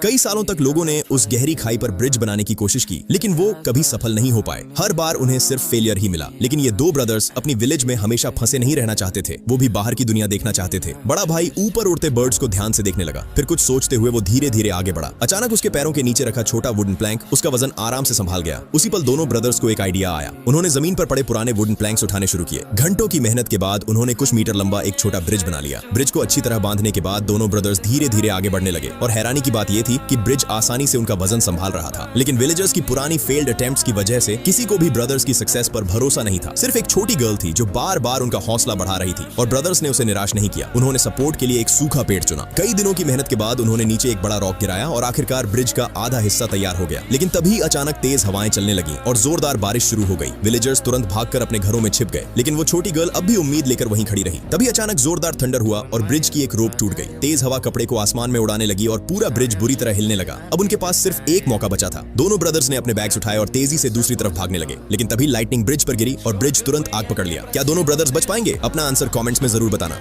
कई सालों तक लोगों ने उस गहरी खाई पर ब्रिज बनाने की कोशिश की, लेकिन वो कभी सफल नहीं हो पाए। हर बार उन्हें सिर्फ फेलियर ही मिला। लेकिन ये दो ब्रदर्स अपनी विलेज में हमेशा फंसे नहीं रहना चाहते थे। वो भी बाहर की दुनिया देखना चाहते थे। बड़ा भाई ऊपर उड़ते बर्ड्स को ध्यान से देखने लगा। फिर कुछ सोचते हुए वो धीरे धीरे आगे बढ़ा। अचानक उसके पैरों के नीचे रखा छोटा वुडन प्लैंक उसका वजन आराम से संभाल गया। उसी पल दोनों ब्रदर्स को एक आइडिया आया। उन्होंने जमीन पर पड़े पुराने वुडन प्लैंक्स उठाने शुरू किए। घंटों की मेहनत के बाद उन्होंने कुछ मीटर लंबा एक छोटा ब्रिज बना लिया। ब्रिज को अच्छी तरह बांधने के बाद दोनों ब्रदर्स धीरे धीरे आगे बढ़ने लगे। और हैरानी की बात यह थी कि ब्रिज आसानी से उनका वजन संभाल रहा था। लेकिन विलेजर्स की पुरानी फेल्ड अटेम्प्ट्स की वजह से किसी को भी ब्रदर्स की सक्सेस पर भरोसा नहीं था। सिर्फ एक छोटी गर्ल थी जो बार बार उनका हौसला बढ़ा रही थी, और ब्रदर्स ने उसे निराश नहीं किया। उन्होंने सपोर्ट के लिए एक सूखा पेड़ चुना। कई दिनों की मेहनत के बाद उन्होंने नीचे एक बड़ा रॉक गिराया और आखिरकार ब्रिज का आधा हिस्सा तैयार हो गया। लेकिन तभी अचानक तेज हवाएं चलने लगी और जोरदार बारिश शुरू हो गई। विलेजर्स तुरंत भागकर अपने घरों में छिप गए। लेकिन वो छोटी गर्ल अब भी उम्मीद लेकर वहीं खड़ी रही। तभी अचानक जोरदार थंडर हुआ और ब्रिज की एक रोप टूट गई। तेज हवा कपड़े को आसमान में उड़ाने लगी और पूरा ब्रिज बुरी तरह हिलने लगा। अब उनके पास सिर्फ एक मौका बचा था। दोनों ब्रदर्स ने अपने बैग्स उठाए और तेजी से दूसरी तरफ भागने लगे। लेकिन तभी लाइटनिंग ब्रिज पर गिरी और ब्रिज तुरंत आग पकड़ लिया। क्या दोनों ब्रदर्स बच पाएंगे? अपना आंसर कमेंट्स में जरूर बताना।